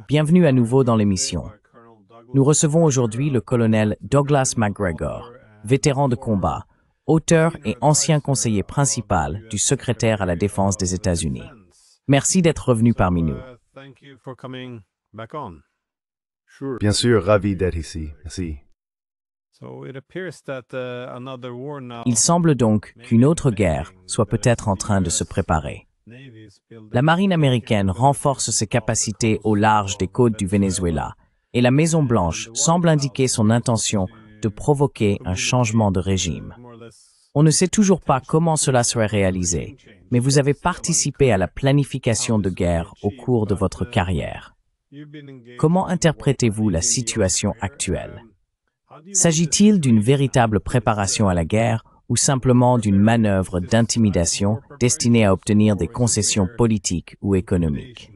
Bienvenue à nouveau dans l'émission. Nous recevons aujourd'hui le colonel Douglas McGregor, vétéran de combat, auteur et ancien conseiller principal du secrétaire à la Défense des États-Unis. Merci d'être revenu parmi nous. Bien sûr, ravi d'être ici. Merci. Il semble donc qu'une autre guerre soit peut-être en train de se préparer. La marine américaine renforce ses capacités au large des côtes du Venezuela et la Maison-Blanche semble indiquer son intention de provoquer un changement de régime. On ne sait toujours pas comment cela serait réalisé, mais vous avez participé à la planification de guerre au cours de votre carrière. Comment interprétez-vous la situation actuelle? S'agit-il d'une véritable préparation à la guerre ou simplement d'une manœuvre d'intimidation destinée à obtenir des concessions politiques ou économiques?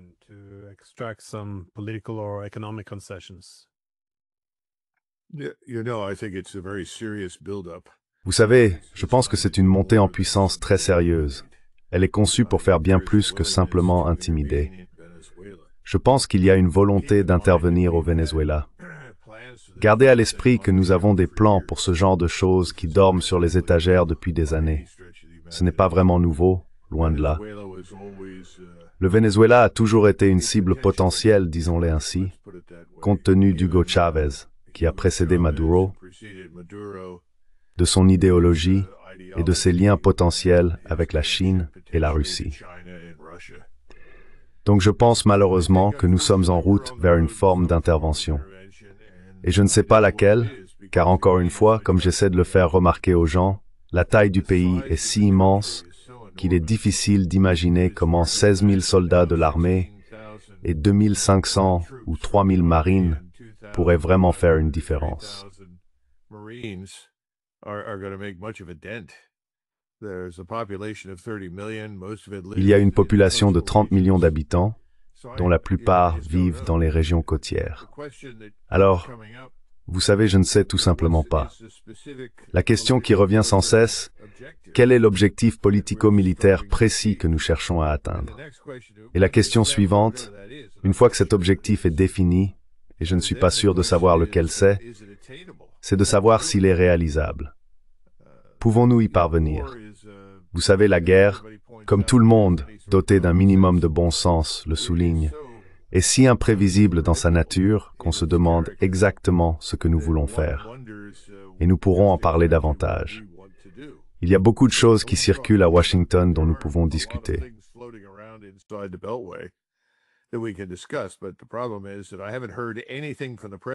Vous savez, je pense que c'est une montée en puissance très sérieuse. Elle est conçue pour faire bien plus que simplement intimider. Je pense qu'il y a une volonté d'intervenir au Venezuela. Gardez à l'esprit que nous avons des plans pour ce genre de choses qui dorment sur les étagères depuis des années. Ce n'est pas vraiment nouveau, loin de là. Le Venezuela a toujours été une cible potentielle, disons-le ainsi, compte tenu d'Hugo Chavez, qui a précédé Maduro, de son idéologie et de ses liens potentiels avec la Chine et la Russie. Donc je pense malheureusement que nous sommes en route vers une forme d'intervention. Et je ne sais pas laquelle, car encore une fois, comme j'essaie de le faire remarquer aux gens, la taille du pays est si immense qu'il est difficile d'imaginer comment 16 000 soldats de l'armée et 2 500 ou 3 000 marines pourraient vraiment faire une différence. Il y a une population de 30 millions d'habitants, dont la plupart vivent dans les régions côtières. Alors, vous savez, je ne sais tout simplement pas. La question qui revient sans cesse, quel est l'objectif politico-militaire précis que nous cherchons à atteindre? Et la question suivante, une fois que cet objectif est défini, et je ne suis pas sûr de savoir lequel c'est de savoir s'il est réalisable. Pouvons-nous y parvenir? Vous savez, la guerre, comme tout le monde, doté d'un minimum de bon sens, le souligne, est si imprévisible dans sa nature qu'on se demande exactement ce que nous voulons faire. Et nous pourrons en parler davantage. Il y a beaucoup de choses qui circulent à Washington dont nous pouvons discuter.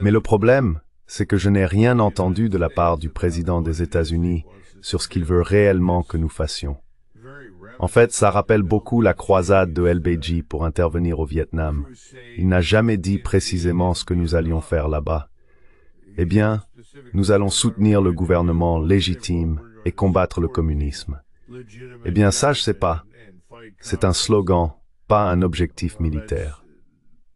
Mais le problème, c'est que je n'ai rien entendu de la part du président des États-Unis sur ce qu'il veut réellement que nous fassions. En fait, ça rappelle beaucoup la croisade de LBJ pour intervenir au Vietnam. Il n'a jamais dit précisément ce que nous allions faire là-bas. Eh bien, nous allons soutenir le gouvernement légitime et combattre le communisme. Eh bien, ça, je sais pas. C'est un slogan, pas un objectif militaire.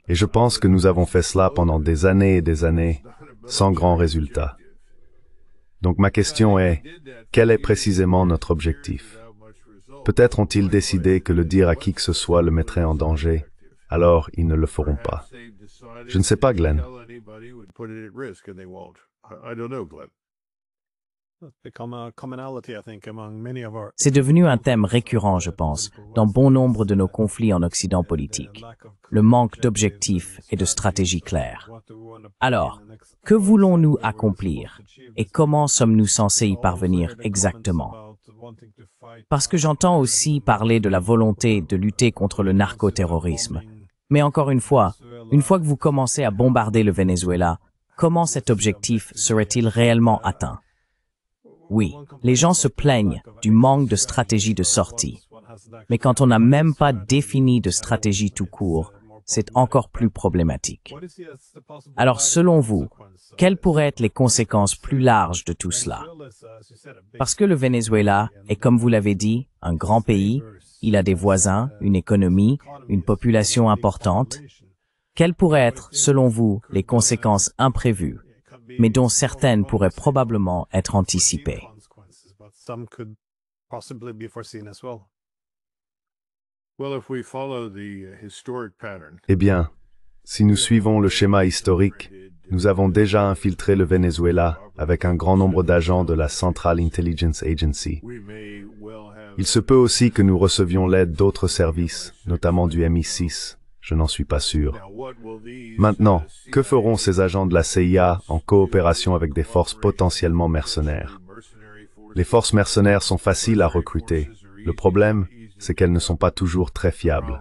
Et je pense que nous avons fait cela pendant des années et des années, sans grand résultat. Donc ma question est, quel est précisément notre objectif? Peut-être ont-ils décidé que le dire à qui que ce soit le mettrait en danger, alors ils ne le feront pas. Je ne sais pas, Glenn. C'est devenu un thème récurrent, je pense, dans bon nombre de nos conflits en Occident politique. Le manque d'objectifs et de stratégie claire. Alors, que voulons-nous accomplir et comment sommes-nous censés y parvenir exactement? Parce que j'entends aussi parler de la volonté de lutter contre le narcoterrorisme. Mais encore une fois que vous commencez à bombarder le Venezuela, comment cet objectif serait-il réellement atteint? Oui, les gens se plaignent du manque de stratégie de sortie. Mais quand on n'a même pas défini de stratégie tout court, c'est encore plus problématique. Alors, selon vous, quelles pourraient être les conséquences plus larges de tout cela? Parce que le Venezuela est, comme vous l'avez dit, un grand pays, il a des voisins, une économie, une population importante. Quelles pourraient être, selon vous, les conséquences imprévues, mais dont certaines pourraient probablement être anticipées? Eh bien, si nous suivons le schéma historique, nous avons déjà infiltré le Venezuela avec un grand nombre d'agents de la Central Intelligence Agency. Il se peut aussi que nous recevions l'aide d'autres services, notamment du MI6. Je n'en suis pas sûr. Maintenant, que feront ces agents de la CIA en coopération avec des forces potentiellement mercenaires? Les forces mercenaires sont faciles à recruter. Le problème, c'est qu'elles ne sont pas toujours très fiables.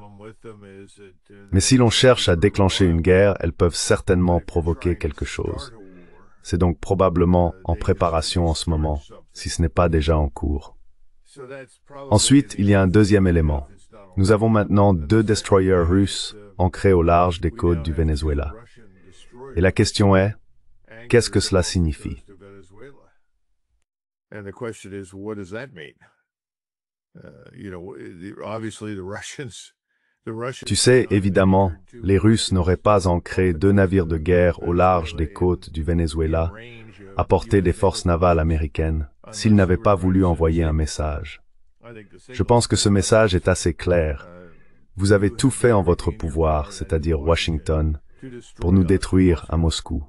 Mais si l'on cherche à déclencher une guerre, elles peuvent certainement provoquer quelque chose. C'est donc probablement en préparation en ce moment, si ce n'est pas déjà en cours. Ensuite, il y a un deuxième élément. Nous avons maintenant 2 destroyers russes ancrés au large des côtes du Venezuela. Et la question est, qu'est-ce que cela signifie? Tu sais, évidemment, les Russes n'auraient pas ancré 2 navires de guerre au large des côtes du Venezuela à portée des forces navales américaines s'ils n'avaient pas voulu envoyer un message. Je pense que ce message est assez clair. Vous avez tout fait en votre pouvoir, c'est-à-dire Washington, pour nous détruire à Moscou.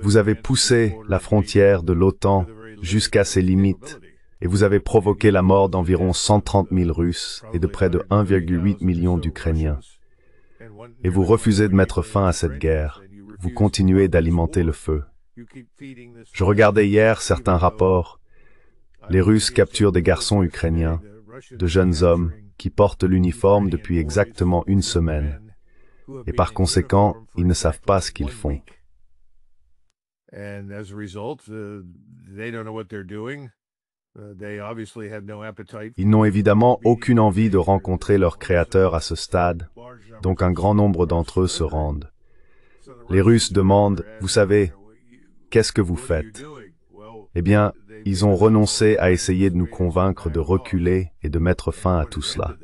Vous avez poussé la frontière de l'OTAN jusqu'à ses limites et vous avez provoqué la mort d'environ 130 000 Russes et de près de 1,8 million d'Ukrainiens. Et vous refusez de mettre fin à cette guerre. Vous continuez d'alimenter le feu. Je regardais hier certains rapports. Les Russes capturent des garçons ukrainiens, de jeunes hommes, qui portent l'uniforme depuis exactement 1 semaine. Et par conséquent, ils ne savent pas ce qu'ils font. Ils n'ont évidemment aucune envie de rencontrer leur créateur à ce stade, donc un grand nombre d'entre eux se rendent. Les Russes demandent, vous savez, qu'est-ce que vous faites? Eh bien, ils ont renoncé à essayer de nous convaincre de reculer et de mettre fin à tout cela.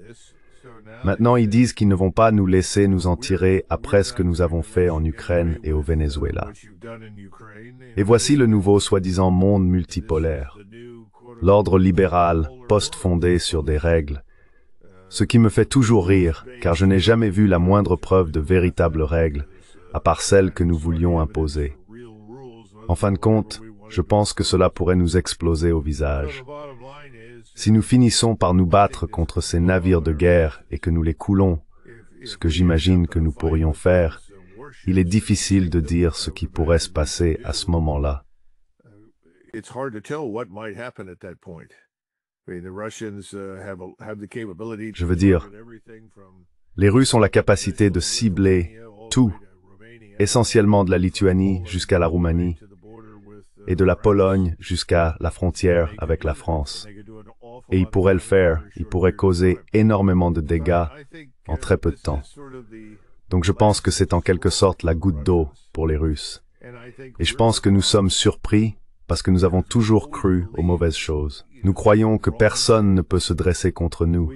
Maintenant, ils disent qu'ils ne vont pas nous laisser nous en tirer après ce que nous avons fait en Ukraine et au Venezuela. Et voici le nouveau soi-disant monde multipolaire. L'ordre libéral, post-fondé sur des règles. Ce qui me fait toujours rire, car je n'ai jamais vu la moindre preuve de véritables règles, à part celles que nous voulions imposer. En fin de compte, je pense que cela pourrait nous exploser au visage. Si nous finissons par nous battre contre ces navires de guerre et que nous les coulons, ce que j'imagine que nous pourrions faire, il est difficile de dire ce qui pourrait se passer à ce moment-là. Je veux dire, les Russes ont la capacité de cibler tout, essentiellement de la Lituanie jusqu'à la Roumanie, et de la Pologne jusqu'à la frontière avec la France. Et ils pourraient le faire, ils pourraient causer énormément de dégâts en très peu de temps. Donc je pense que c'est en quelque sorte la goutte d'eau pour les Russes. Et je pense que nous sommes surpris parce que nous avons toujours cru aux mauvaises choses. Nous croyons que personne ne peut se dresser contre nous,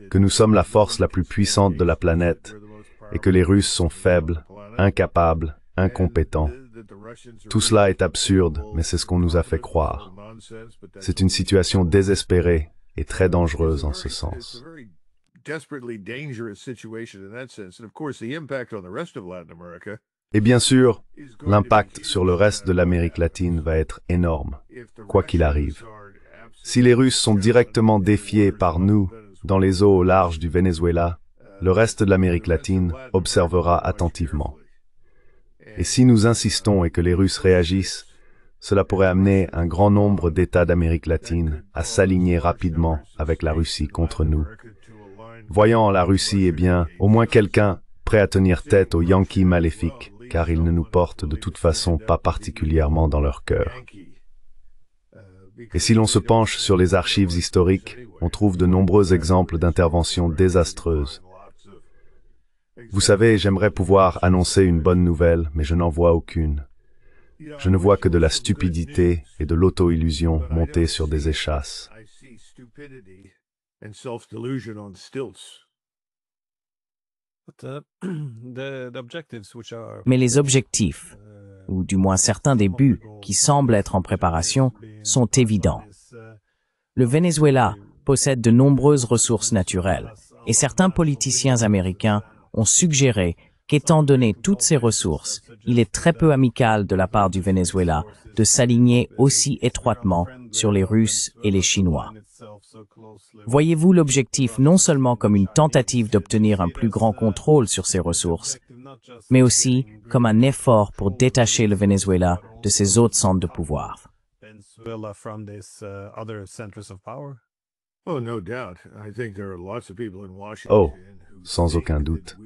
que nous sommes la force la plus puissante de la planète, et que les Russes sont faibles, incapables, incompétents. Tout cela est absurde, mais c'est ce qu'on nous a fait croire. C'est une situation désespérée et très dangereuse en ce sens. Et bien sûr, l'impact sur le reste de l'Amérique latine va être énorme, quoi qu'il arrive. Si les Russes sont directement défiés par nous dans les eaux au large du Venezuela, le reste de l'Amérique latine observera attentivement. Et si nous insistons et que les Russes réagissent, cela pourrait amener un grand nombre d'États d'Amérique latine à s'aligner rapidement avec la Russie contre nous. Voyant en la Russie, eh bien, au moins quelqu'un prêt à tenir tête aux Yankees maléfiques, car ils ne nous portent de toute façon pas particulièrement dans leur cœur. Et si l'on se penche sur les archives historiques, on trouve de nombreux exemples d'interventions désastreuses. Vous savez, j'aimerais pouvoir annoncer une bonne nouvelle, mais je n'en vois aucune. Je ne vois que de la stupidité et de l'auto-illusion montée sur des échasses. Mais les objectifs, ou du moins certains des buts qui semblent être en préparation, sont évidents. Le Venezuela possède de nombreuses ressources naturelles et certains politiciens américains ont suggéré qu'étant donné toutes ces ressources, il est très peu amical de la part du Venezuela de s'aligner aussi étroitement sur les Russes et les Chinois. Voyez-vous l'objectif non seulement comme une tentative d'obtenir un plus grand contrôle sur ces ressources, mais aussi comme un effort pour détacher le Venezuela de ses autres centres de pouvoir? Oh, sans aucun doute.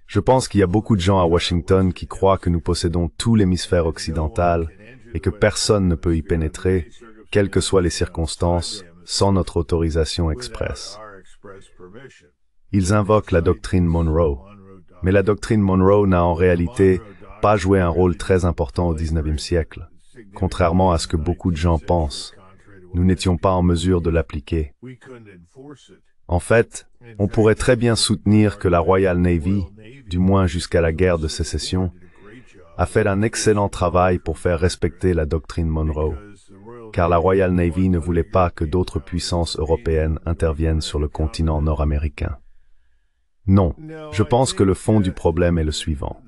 Je pense qu'il y a beaucoup de gens à Washington qui croient que nous possédons tout l'hémisphère occidental et que personne ne peut y pénétrer, quelles que soient les circonstances, sans notre autorisation expresse. Ils invoquent la doctrine Monroe. Mais la doctrine Monroe n'a en réalité pas joué un rôle très important au XIXe siècle. Contrairement à ce que beaucoup de gens pensent, nous n'étions pas en mesure de l'appliquer. En fait, on pourrait très bien soutenir que la Royal Navy, du moins jusqu'à la guerre de sécession, a fait un excellent travail pour faire respecter la doctrine Monroe, car la Royal Navy ne voulait pas que d'autres puissances européennes interviennent sur le continent nord-américain. Non, je pense que le fond du problème est le suivant.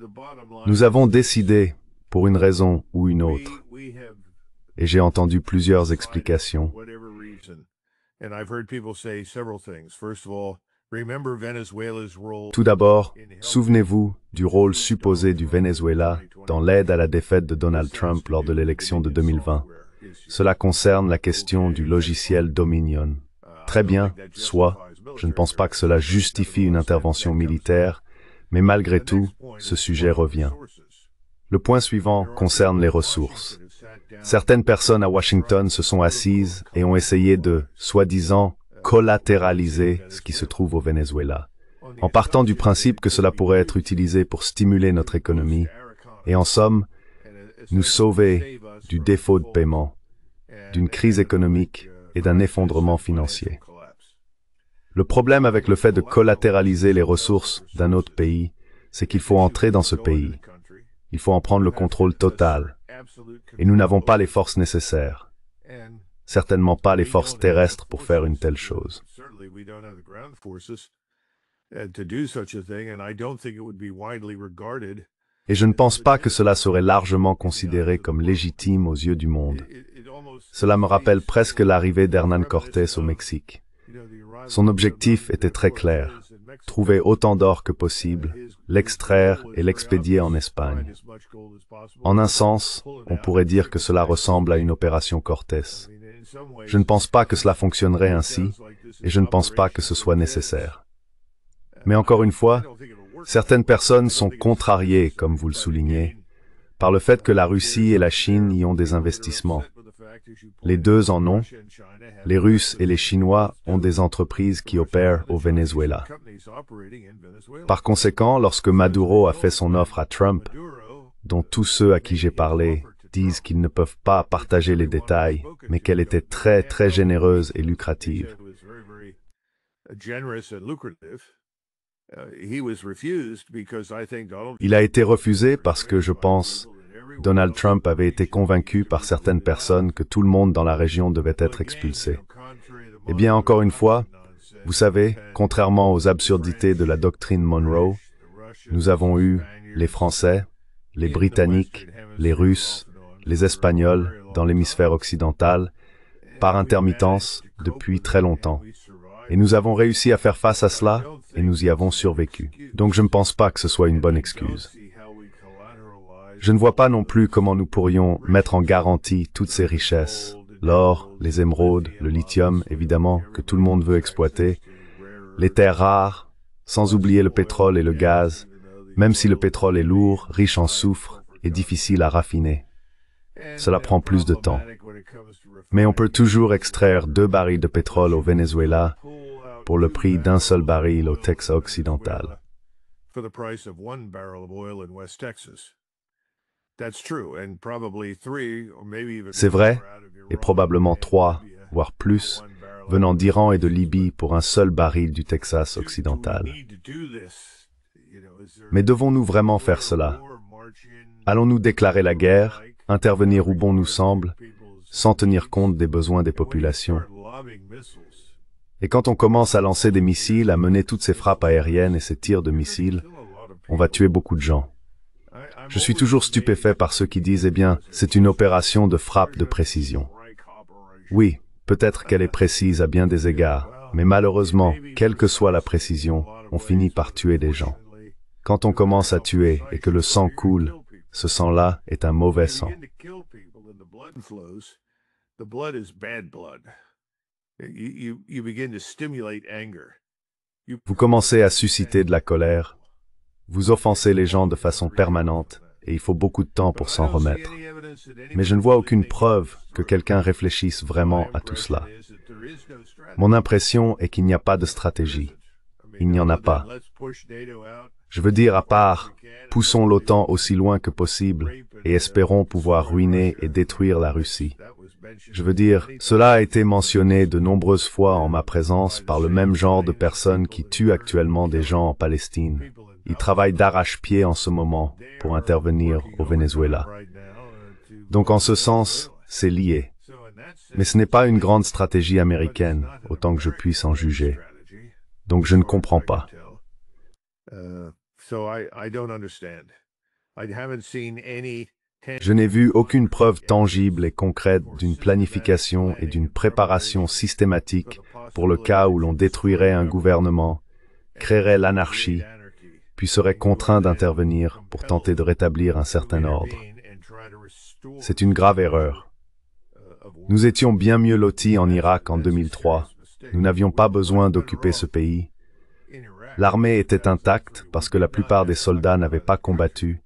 Nous avons décidé, pour une raison ou une autre, et j'ai entendu plusieurs explications. Tout d'abord, souvenez-vous du rôle supposé du Venezuela dans l'aide à la défaite de Donald Trump lors de l'élection de 2020. Cela concerne la question du logiciel Dominion. Très bien, soit, je ne pense pas que cela justifie une intervention militaire, mais malgré tout, ce sujet revient. Le point suivant concerne les ressources. Certaines personnes à Washington se sont assises et ont essayé de, soi-disant, collatéraliser ce qui se trouve au Venezuela, en partant du principe que cela pourrait être utilisé pour stimuler notre économie et, en somme, nous sauver du défaut de paiement, d'une crise économique et d'un effondrement financier. Le problème avec le fait de collatéraliser les ressources d'un autre pays, c'est qu'il faut entrer dans ce pays. Il faut en prendre le contrôle total. Et nous n'avons pas les forces nécessaires. Certainement pas les forces terrestres pour faire une telle chose. Et je ne pense pas que cela serait largement considéré comme légitime aux yeux du monde. Cela me rappelle presque l'arrivée d'Hernán Cortés au Mexique. Son objectif était très clair, trouver autant d'or que possible, l'extraire et l'expédier en Espagne. En un sens, on pourrait dire que cela ressemble à une opération Cortés. Je ne pense pas que cela fonctionnerait ainsi, et je ne pense pas que ce soit nécessaire. Mais encore une fois, certaines personnes sont contrariées, comme vous le soulignez, par le fait que la Russie et la Chine y ont des investissements. Les deux en ont. Les Russes et les Chinois ont des entreprises qui opèrent au Venezuela. Par conséquent, lorsque Maduro a fait son offre à Trump, dont tous ceux à qui j'ai parlé disent qu'ils ne peuvent pas partager les détails, mais qu'elle était très, très généreuse et lucrative. Il a été refusé parce que, je pense, Donald Trump avait été convaincu par certaines personnes que tout le monde dans la région devait être expulsé. Eh bien, encore une fois, vous savez, contrairement aux absurdités de la doctrine Monroe, nous avons eu les Français, les Britanniques, les Russes, les Espagnols dans l'hémisphère occidental, par intermittence, depuis très longtemps. Et nous avons réussi à faire face à cela, et nous y avons survécu. Donc je ne pense pas que ce soit une bonne excuse. Je ne vois pas non plus comment nous pourrions mettre en garantie toutes ces richesses, l'or, les émeraudes, le lithium, évidemment, que tout le monde veut exploiter, les terres rares, sans oublier le pétrole et le gaz, même si le pétrole est lourd, riche en soufre et difficile à raffiner. Cela prend plus de temps. Mais on peut toujours extraire 2 barils de pétrole au Venezuela pour le prix d'un seul baril au Texas occidental. C'est vrai, et probablement 3, voire plus, venant d'Iran et de Libye pour un seul baril du Texas occidental. Mais devons-nous vraiment faire cela? Allons-nous déclarer la guerre, intervenir où bon nous semble, sans tenir compte des besoins des populations? Et quand on commence à lancer des missiles, à mener toutes ces frappes aériennes et ces tirs de missiles, on va tuer beaucoup de gens. Je suis toujours stupéfait par ceux qui disent, eh bien, c'est une opération de frappe de précision. Oui, peut-être qu'elle est précise à bien des égards, mais malheureusement, quelle que soit la précision, on finit par tuer des gens. Quand on commence à tuer et que le sang coule, ce sang-là est un mauvais sang. Vous commencez à susciter de la colère, vous offensez les gens de façon permanente, et il faut beaucoup de temps pour s'en remettre. Mais je ne vois aucune preuve que quelqu'un réfléchisse vraiment à tout cela. Mon impression est qu'il n'y a pas de stratégie. Il n'y en a pas. Je veux dire, à part, poussons l'OTAN aussi loin que possible et espérons pouvoir ruiner et détruire la Russie. Je veux dire, cela a été mentionné de nombreuses fois en ma présence par le même genre de personnes qui tuent actuellement des gens en Palestine. Ils travaillent d'arrache-pied en ce moment pour intervenir au Venezuela. Donc en ce sens, c'est lié. Mais ce n'est pas une grande stratégie américaine, autant que je puisse en juger. Donc je ne comprends pas. Je n'ai vu aucune preuve tangible et concrète d'une planification et d'une préparation systématique pour le cas où l'on détruirait un gouvernement, créerait l'anarchie, puis serait contraint d'intervenir pour tenter de rétablir un certain ordre. C'est une grave erreur. Nous étions bien mieux lotis en Irak en 2003. Nous n'avions pas besoin d'occuper ce pays. L'armée était intacte parce que la plupart des soldats n'avaient pas combattu,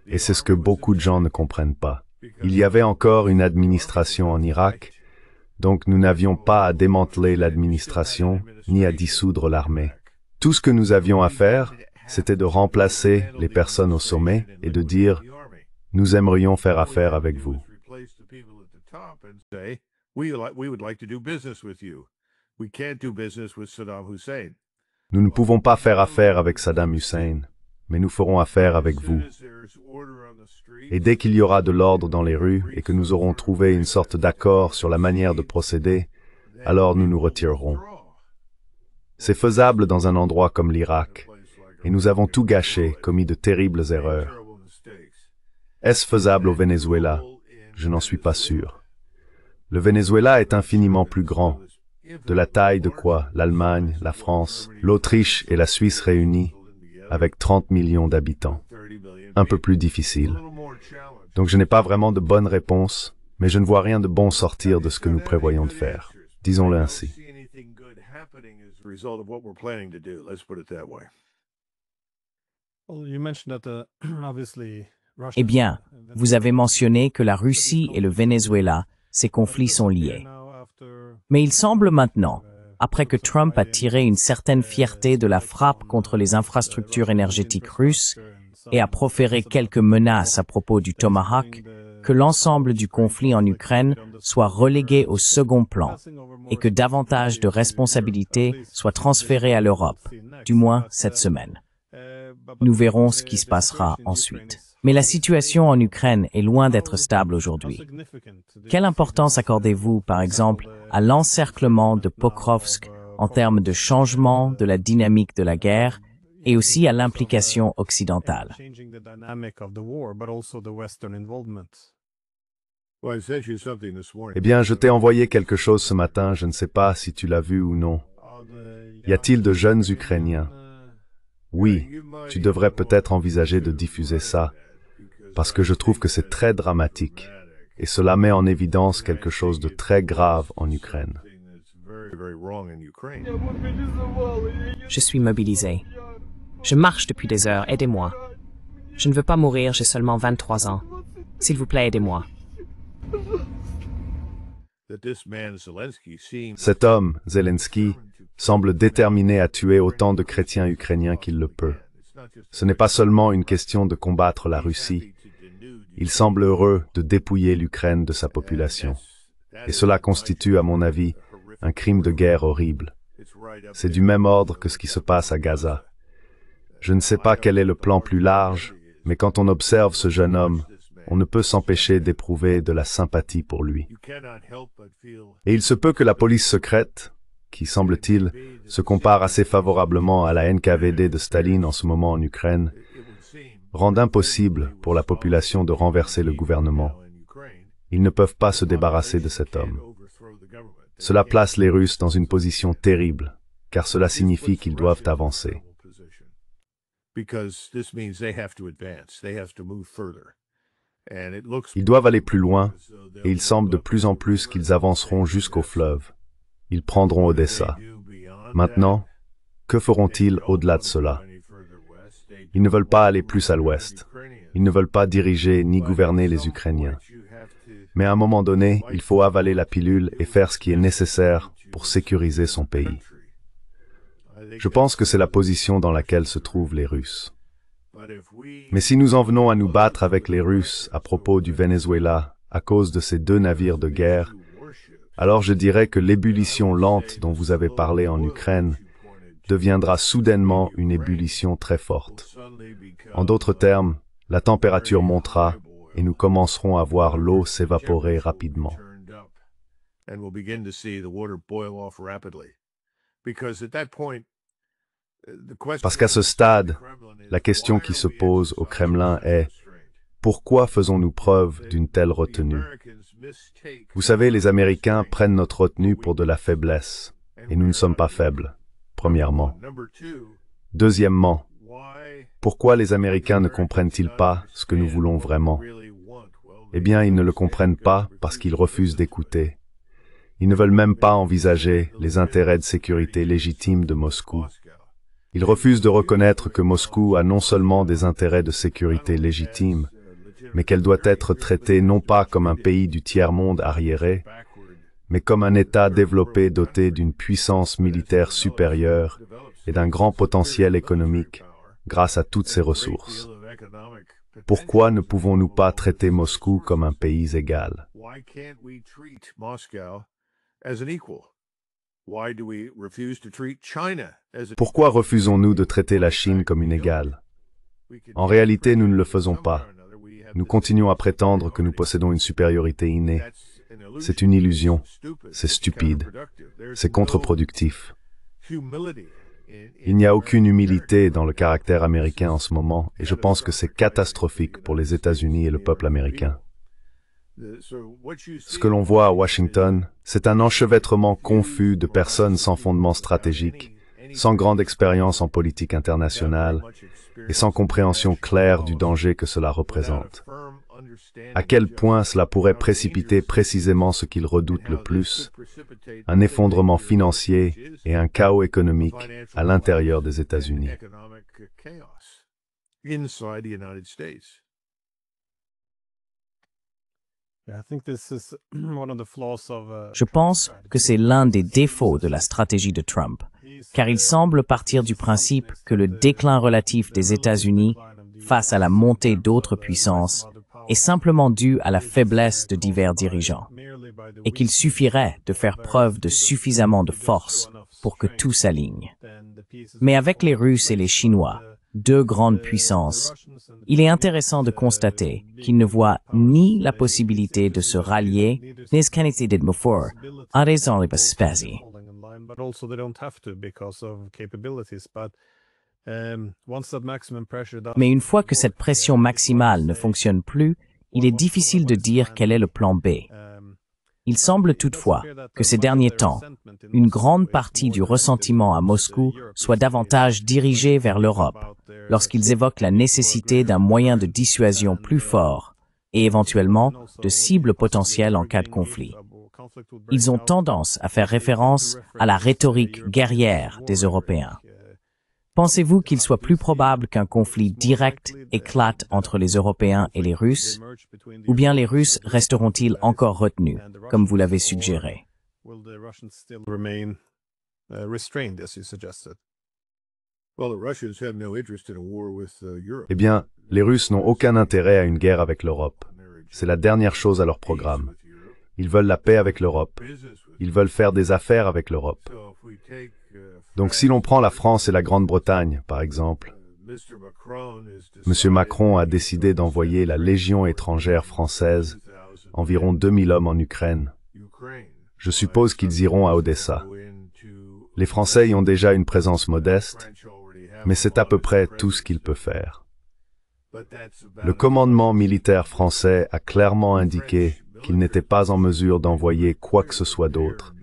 et c'est ce que beaucoup de gens ne comprennent pas. Il y avait encore une administration en Irak, donc nous n'avions pas à démanteler l'administration ni à dissoudre l'armée. Tout ce que nous avions à faire, c'était de remplacer les personnes au sommet et de dire « Nous aimerions faire affaire avec vous ». Nous ne pouvons pas faire affaire avec Saddam Hussein, mais nous ferons affaire avec vous. Et dès qu'il y aura de l'ordre dans les rues et que nous aurons trouvé une sorte d'accord sur la manière de procéder, alors nous nous retirerons. C'est faisable dans un endroit comme l'Irak, et nous avons tout gâché, commis de terribles erreurs. Est-ce faisable au Venezuela? Je n'en suis pas sûr. Le Venezuela est infiniment plus grand. De la taille de quoi? L'Allemagne, la France, l'Autriche et la Suisse réunies, avec 30 millions d'habitants. Un peu plus difficile. Donc je n'ai pas vraiment de bonne réponse, mais je ne vois rien de bon sortir de ce que nous prévoyons de faire. Disons-le ainsi. Eh bien, vous avez mentionné que la Russie et le Venezuela, ces conflits sont liés. Mais il semble maintenant, après que Trump a tiré une certaine fierté de la frappe contre les infrastructures énergétiques russes et a proféré quelques menaces à propos du Tomahawk, que l'ensemble du conflit en Ukraine soit relégué au second plan et que davantage de responsabilités soient transférées à l'Europe, du moins cette semaine. Nous verrons ce qui se passera ensuite. Mais la situation en Ukraine est loin d'être stable aujourd'hui. Quelle importance accordez-vous, par exemple, à l'encerclement de Pokrovsk en termes de changement de la dynamique de la guerre et aussi à l'implication occidentale? Eh bien, je t'ai envoyé quelque chose ce matin, je ne sais pas si tu l'as vu ou non. Y a-t-il de jeunes Ukrainiens? Oui, tu devrais peut-être envisager de diffuser ça, parce que je trouve que c'est très dramatique, et cela met en évidence quelque chose de très grave en Ukraine. Je suis mobilisé. Je marche depuis des heures, aidez-moi. Je ne veux pas mourir, j'ai seulement 23 ans. S'il vous plaît, aidez-moi. Cet homme, Zelensky, semble déterminé à tuer autant de chrétiens ukrainiens qu'il le peut. Ce n'est pas seulement une question de combattre la Russie. Il semble heureux de dépouiller l'Ukraine de sa population. Et cela constitue, à mon avis, un crime de guerre horrible. C'est du même ordre que ce qui se passe à Gaza. Je ne sais pas quel est le plan plus large, mais quand on observe ce jeune homme, on ne peut s'empêcher d'éprouver de la sympathie pour lui. Et il se peut que la police secrète, qui, semble-t-il, se compare assez favorablement à la NKVD de Staline en ce moment en Ukraine, rendent impossible pour la population de renverser le gouvernement. Ils ne peuvent pas se débarrasser de cet homme. Cela place les Russes dans une position terrible, car cela signifie qu'ils doivent avancer. Ils doivent aller plus loin, et il semble de plus en plus qu'ils avanceront jusqu'au fleuve. Ils prendront Odessa. Maintenant, que feront-ils au-delà de cela? Ils ne veulent pas aller plus à l'ouest. Ils ne veulent pas diriger ni gouverner les Ukrainiens. Mais à un moment donné, il faut avaler la pilule et faire ce qui est nécessaire pour sécuriser son pays. Je pense que c'est la position dans laquelle se trouvent les Russes. Mais si nous en venons à nous battre avec les Russes à propos du Venezuela à cause de ces 2 navires de guerre, alors je dirais que l'ébullition lente dont vous avez parlé en Ukraine deviendra soudainement une ébullition très forte. En d'autres termes, la température montera et nous commencerons à voir l'eau s'évaporer rapidement. Parce qu'à ce stade, la question qui se pose au Kremlin est « Pourquoi faisons-nous preuve d'une telle retenue ?» Vous savez, les Américains prennent notre retenue pour de la faiblesse, et nous ne sommes pas faibles, premièrement. Deuxièmement, pourquoi les Américains ne comprennent-ils pas ce que nous voulons vraiment? Eh bien, ils ne le comprennent pas parce qu'ils refusent d'écouter. Ils ne veulent même pas envisager les intérêts de sécurité légitimes de Moscou. Ils refusent de reconnaître que Moscou a non seulement des intérêts de sécurité légitimes, mais qu'elle doit être traitée non pas comme un pays du tiers-monde arriéré, mais comme un État développé doté d'une puissance militaire supérieure et d'un grand potentiel économique grâce à toutes ses ressources. Pourquoi ne pouvons-nous pas traiter Moscou comme un pays égal? Pourquoi refusons-nous de traiter la Chine comme une égale? En réalité, nous ne le faisons pas. Nous continuons à prétendre que nous possédons une supériorité innée. C'est une illusion. C'est stupide. C'est contre-productif. Il n'y a aucune humilité dans le caractère américain en ce moment, et je pense que c'est catastrophique pour les États-Unis et le peuple américain. Ce que l'on voit à Washington, c'est un enchevêtrement confus de personnes sans fondement stratégique, sans grande expérience en politique internationale, et sans compréhension claire du danger que cela représente. À quel point cela pourrait précipiter précisément ce qu'ils redoutent le plus, un effondrement financier et un chaos économique à l'intérieur des États-Unis. Je pense que c'est l'un des défauts de la stratégie de Trump, car il semble partir du principe que le déclin relatif des États-Unis face à la montée d'autres puissances est simplement dû à la faiblesse de divers dirigeants, et qu'il suffirait de faire preuve de suffisamment de force pour que tout s'aligne. Mais avec les Russes et les Chinois, 2 grandes puissances, il est intéressant de constater qu'ils ne voient ni la possibilité de se rallier, ni ce qu'en était dit before, à des espèces. Mais une fois que cette pression maximale ne fonctionne plus, il est difficile de dire quel est le plan B. Il semble toutefois que ces derniers temps, une grande partie du ressentiment à Moscou soit davantage dirigée vers l'Europe, lorsqu'ils évoquent la nécessité d'un moyen de dissuasion plus fort et éventuellement de cibles potentielles en cas de conflit. Ils ont tendance à faire référence à la rhétorique guerrière des Européens. Pensez-vous qu'il soit plus probable qu'un conflit direct éclate entre les Européens et les Russes, ou bien les Russes resteront-ils encore retenus, comme vous l'avez suggéré? Eh bien, les Russes n'ont aucun intérêt à une guerre avec l'Europe. C'est la dernière chose à leur programme. Ils veulent la paix avec l'Europe. Ils veulent faire des affaires avec l'Europe. Donc si l'on prend la France et la Grande-Bretagne, par exemple, M. Macron a décidé d'envoyer la Légion étrangère française, environ 2000 hommes en Ukraine. Je suppose qu'ils iront à Odessa. Les Français y ont déjà une présence modeste, mais c'est à peu près tout ce qu'il peut faire. Le commandement militaire français a clairement indiqué qu'il n'était pas en mesure d'envoyer quoi que ce soit d'autre,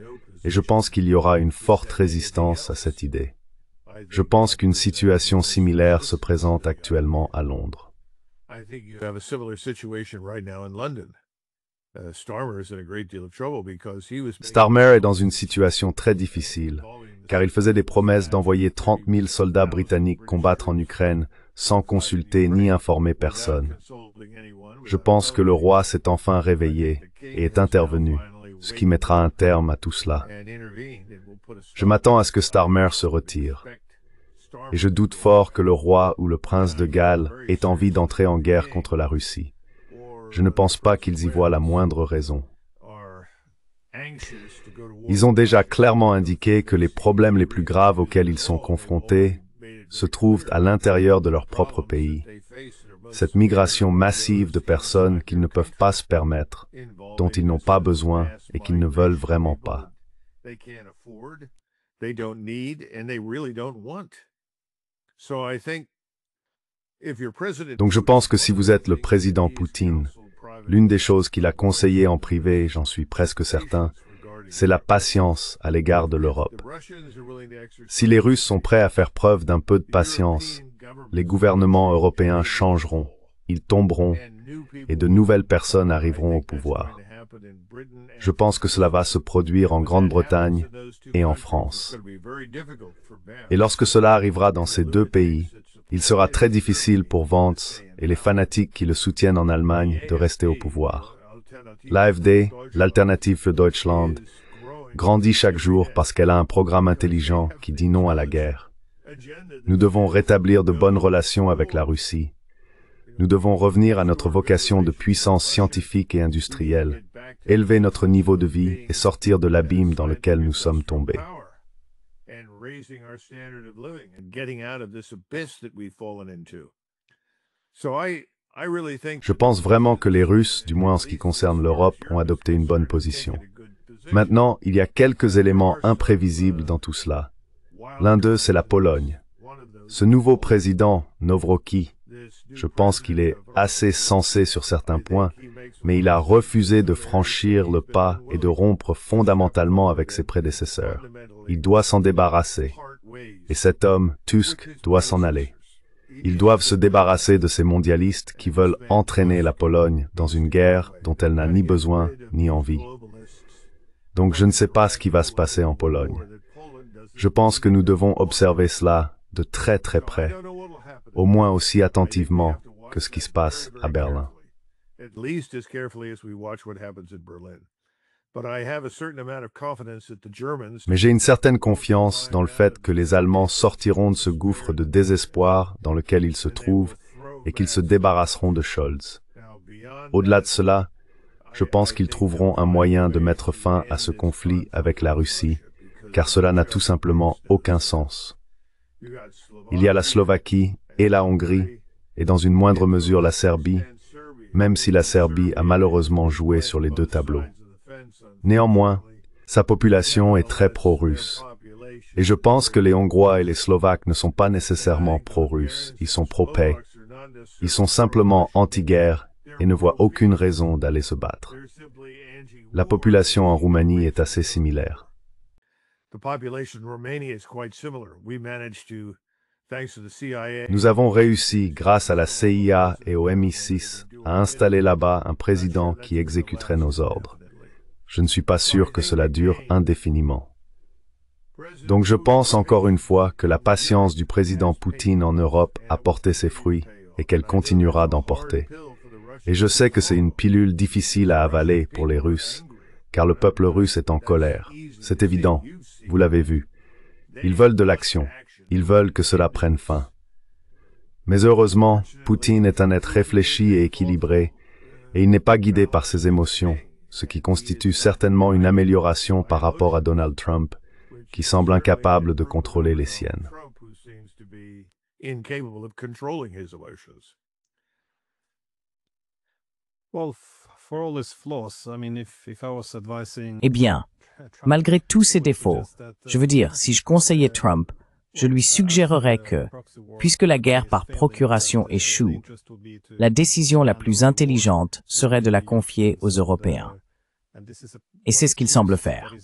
et je pense qu'il y aura une forte résistance à cette idée. Je pense qu'une situation similaire se présente actuellement à Londres. Starmer est dans une situation très difficile, car il faisait des promesses d'envoyer 30 000 soldats britanniques combattre en Ukraine sans consulter ni informer personne. Je pense que le roi s'est enfin réveillé et est intervenu, ce qui mettra un terme à tout cela. Je m'attends à ce que Starmer se retire. Et je doute fort que le roi ou le prince de Galles ait envie d'entrer en guerre contre la Russie. Je ne pense pas qu'ils y voient la moindre raison. Ils ont déjà clairement indiqué que les problèmes les plus graves auxquels ils sont confrontés se trouvent à l'intérieur de leur propre pays. Cette migration massive de personnes qu'ils ne peuvent pas se permettre, dont ils n'ont pas besoin et qu'ils ne veulent vraiment pas. Donc je pense que si vous êtes le président Poutine, l'une des choses qu'il a conseillé en privé, j'en suis presque certain, c'est la patience à l'égard de l'Europe. Si les Russes sont prêts à faire preuve d'un peu de patience, les gouvernements européens changeront, ils tomberont, et de nouvelles personnes arriveront au pouvoir. Je pense que cela va se produire en Grande-Bretagne et en France. Et lorsque cela arrivera dans ces deux pays, il sera très difficile pour Vance et les fanatiques qui le soutiennent en Allemagne de rester au pouvoir. L'AfD, l'Alternative für Deutschland, grandit chaque jour parce qu'elle a un programme intelligent qui dit non à la guerre. Nous devons rétablir de bonnes relations avec la Russie. Nous devons revenir à notre vocation de puissance scientifique et industrielle, élever notre niveau de vie et sortir de l'abîme dans lequel nous sommes tombés. Je pense vraiment que les Russes, du moins en ce qui concerne l'Europe, ont adopté une bonne position. Maintenant, il y a quelques éléments imprévisibles dans tout cela. L'un d'eux, c'est la Pologne. Ce nouveau président, Nawrocki, je pense qu'il est assez sensé sur certains points, mais il a refusé de franchir le pas et de rompre fondamentalement avec ses prédécesseurs. Il doit s'en débarrasser. Et cet homme, Tusk, doit s'en aller. Ils doivent se débarrasser de ces mondialistes qui veulent entraîner la Pologne dans une guerre dont elle n'a ni besoin ni envie. Donc je ne sais pas ce qui va se passer en Pologne. Je pense que nous devons observer cela de très très près, au moins aussi attentivement que ce qui se passe à Berlin. Mais j'ai une certaine confiance dans le fait que les Allemands sortiront de ce gouffre de désespoir dans lequel ils se trouvent et qu'ils se débarrasseront de Scholz. Au-delà de cela, je pense qu'ils trouveront un moyen de mettre fin à ce conflit avec la Russie, car cela n'a tout simplement aucun sens. Il y a la Slovaquie et la Hongrie, et dans une moindre mesure la Serbie, même si la Serbie a malheureusement joué sur les deux tableaux. Néanmoins, sa population est très pro-russe. Et je pense que les Hongrois et les Slovaques ne sont pas nécessairement pro-russes, ils sont pro-paix. Ils sont simplement anti-guerre et ne voient aucune raison d'aller se battre. La population en Roumanie est assez similaire. Nous avons réussi, grâce à la CIA et au MI6, à installer là-bas un président qui exécuterait nos ordres. Je ne suis pas sûr que cela dure indéfiniment. Donc je pense encore une fois que la patience du président Poutine en Europe a porté ses fruits et qu'elle continuera d'en porter. Et je sais que c'est une pilule difficile à avaler pour les Russes, car le peuple russe est en colère. C'est évident, vous l'avez vu. Ils veulent de l'action, ils veulent que cela prenne fin. Mais heureusement, Poutine est un être réfléchi et équilibré, et il n'est pas guidé par ses émotions, ce qui constitue certainement une amélioration par rapport à Donald Trump, qui semble incapable de contrôler les siennes. Eh bien, malgré tous ces défauts, je veux dire, si je conseillais Trump, je lui suggérerais que, puisque la guerre par procuration échoue, la décision la plus intelligente serait de la confier aux Européens. Et c'est ce qu'il semble faire.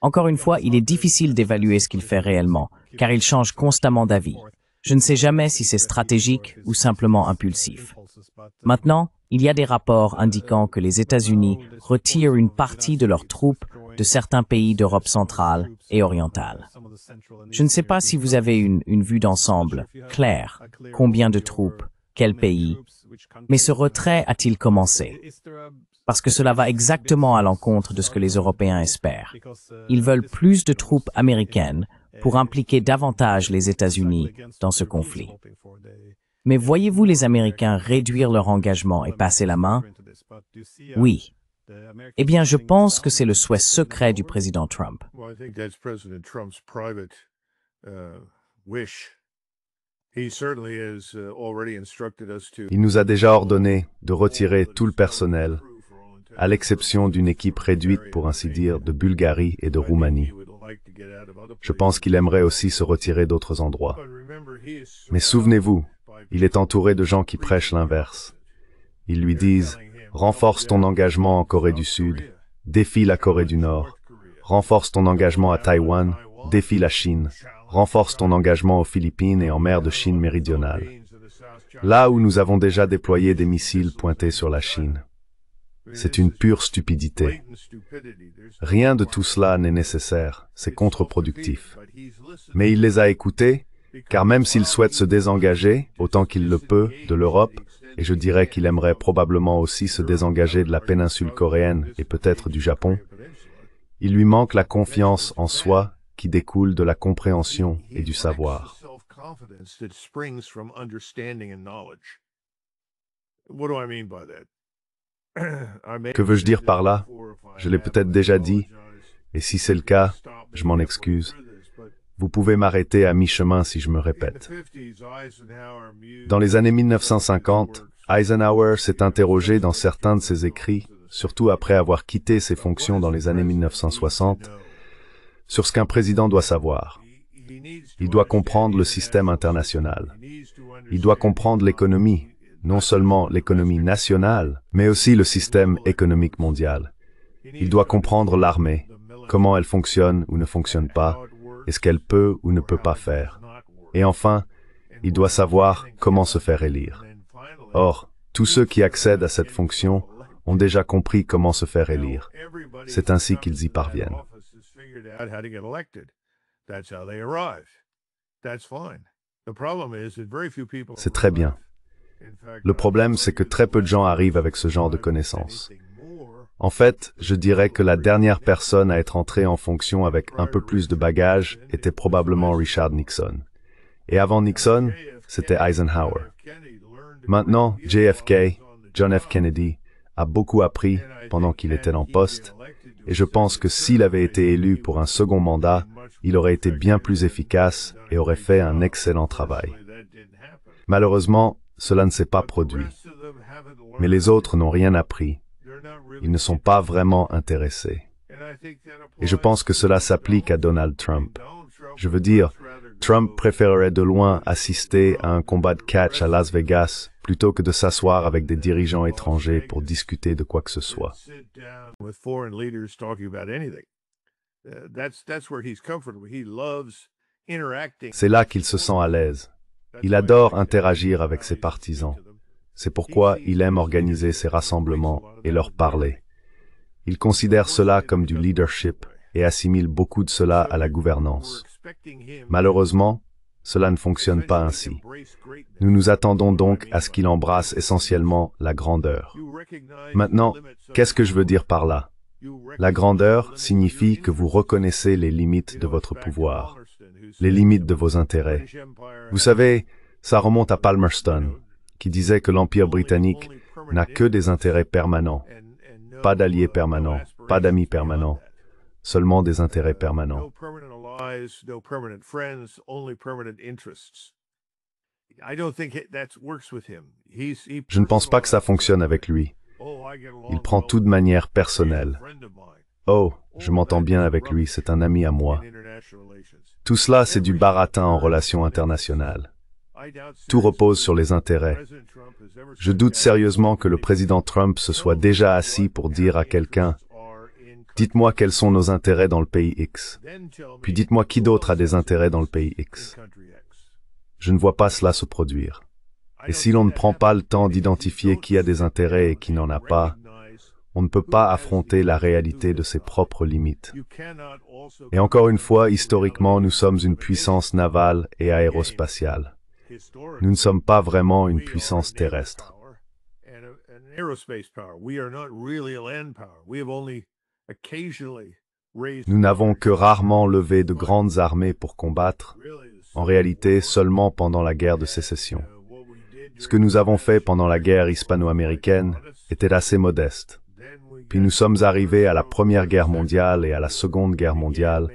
Encore une fois, il est difficile d'évaluer ce qu'il fait réellement, car il change constamment d'avis. Je ne sais jamais si c'est stratégique ou simplement impulsif. Maintenant, il y a des rapports indiquant que les États-Unis retirent une partie de leurs troupes de certains pays d'Europe centrale et orientale. Je ne sais pas si vous avez une vue d'ensemble claire, combien de troupes, quel pays, mais ce retrait a-t-il commencé? Parce que cela va exactement à l'encontre de ce que les Européens espèrent. Ils veulent plus de troupes américaines pour impliquer davantage les États-Unis dans ce conflit. Mais voyez-vous les Américains réduire leur engagement et passer la main? Oui. Eh bien, je pense que c'est le souhait secret du président Trump. Il nous a déjà ordonné de retirer tout le personnel, à l'exception d'une équipe réduite, pour ainsi dire, de Bulgarie et de Roumanie. Je pense qu'il aimerait aussi se retirer d'autres endroits. Mais souvenez-vous, il est entouré de gens qui prêchent l'inverse. Ils lui disent « Renforce ton engagement en Corée du Sud, défie la Corée du Nord. Renforce ton engagement à Taïwan, défie la Chine. Renforce ton engagement aux Philippines et en mer de Chine méridionale. » Là où nous avons déjà déployé des missiles pointés sur la Chine. C'est une pure stupidité. Rien de tout cela n'est nécessaire, c'est contre-productif. Mais il les a écoutés, car même s'il souhaite se désengager, autant qu'il le peut, de l'Europe, et je dirais qu'il aimerait probablement aussi se désengager de la péninsule coréenne et peut-être du Japon, il lui manque la confiance en soi qui découle de la compréhension et du savoir. Que veux-je dire par là? Je l'ai peut-être déjà dit, et si c'est le cas, je m'en excuse. Vous pouvez m'arrêter à mi-chemin si je me répète. Dans les années 1950, Eisenhower s'est interrogé dans certains de ses écrits, surtout après avoir quitté ses fonctions dans les années 1960, sur ce qu'un président doit savoir. Il doit comprendre le système international. Il doit comprendre l'économie, non seulement l'économie nationale, mais aussi le système économique mondial. Il doit comprendre l'armée, comment elle fonctionne ou ne fonctionne pas, et ce qu'elle peut ou ne peut pas faire. Et enfin, il doit savoir comment se faire élire. Or, tous ceux qui accèdent à cette fonction ont déjà compris comment se faire élire. C'est ainsi qu'ils y parviennent. C'est très bien. Le problème, c'est que très peu de gens arrivent avec ce genre de connaissances. En fait, je dirais que la dernière personne à être entrée en fonction avec un peu plus de bagages était probablement Richard Nixon. Et avant Nixon, c'était Eisenhower. Maintenant, JFK, John F. Kennedy, a beaucoup appris pendant qu'il était en poste, et je pense que s'il avait été élu pour un second mandat, il aurait été bien plus efficace et aurait fait un excellent travail. Malheureusement, cela ne s'est pas produit. Mais les autres n'ont rien appris. Ils ne sont pas vraiment intéressés. Et je pense que cela s'applique à Donald Trump. Je veux dire, Trump préférerait de loin assister à un combat de catch à Las Vegas plutôt que de s'asseoir avec des dirigeants étrangers pour discuter de quoi que ce soit. C'est là qu'il se sent à l'aise. Il adore interagir avec ses partisans. C'est pourquoi il aime organiser ses rassemblements et leur parler. Il considère cela comme du leadership et assimile beaucoup de cela à la gouvernance. Malheureusement, cela ne fonctionne pas ainsi. Nous nous attendons donc à ce qu'il embrasse essentiellement la grandeur. Maintenant, qu'est-ce que je veux dire par là? La grandeur signifie que vous reconnaissez les limites de votre pouvoir, les limites de vos intérêts. Vous savez, ça remonte à Palmerston, qui disait que l'Empire britannique n'a que des intérêts permanents, pas d'alliés permanents, pas d'amis permanents, seulement des intérêts permanents. Je ne pense pas que ça fonctionne avec lui. Il prend tout de manière personnelle. Oh, je m'entends bien avec lui, c'est un ami à moi. Tout cela, c'est du baratin en relations internationales. Tout repose sur les intérêts. Je doute sérieusement que le président Trump se soit déjà assis pour dire à quelqu'un « Dites-moi quels sont nos intérêts dans le pays X. Puis dites-moi qui d'autre a des intérêts dans le pays X. » Je ne vois pas cela se produire. Et si l'on ne prend pas le temps d'identifier qui a des intérêts et qui n'en a pas, on ne peut pas affronter la réalité de ses propres limites. Et encore une fois, historiquement, nous sommes une puissance navale et aérospatiale. Nous ne sommes pas vraiment une puissance terrestre. Nous n'avons que rarement levé de grandes armées pour combattre, en réalité seulement pendant la guerre de sécession. Ce que nous avons fait pendant la guerre hispano-américaine était assez modeste. Puis nous sommes arrivés à la Première Guerre mondiale et à la Seconde Guerre mondiale,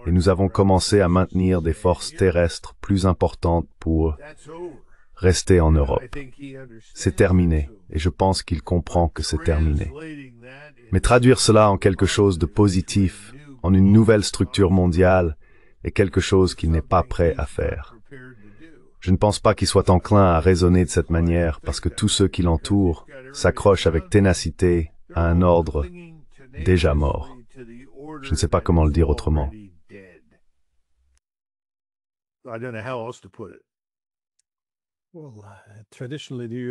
et nous avons commencé à maintenir des forces terrestres plus importantes pour rester en Europe. C'est terminé, et je pense qu'il comprend que c'est terminé. Mais traduire cela en quelque chose de positif, en une nouvelle structure mondiale, est quelque chose qu'il n'est pas prêt à faire. Je ne pense pas qu'il soit enclin à raisonner de cette manière, parce que tous ceux qui l'entourent s'accrochent avec ténacité à un ordre déjà mort. Je ne sais pas comment le dire autrement.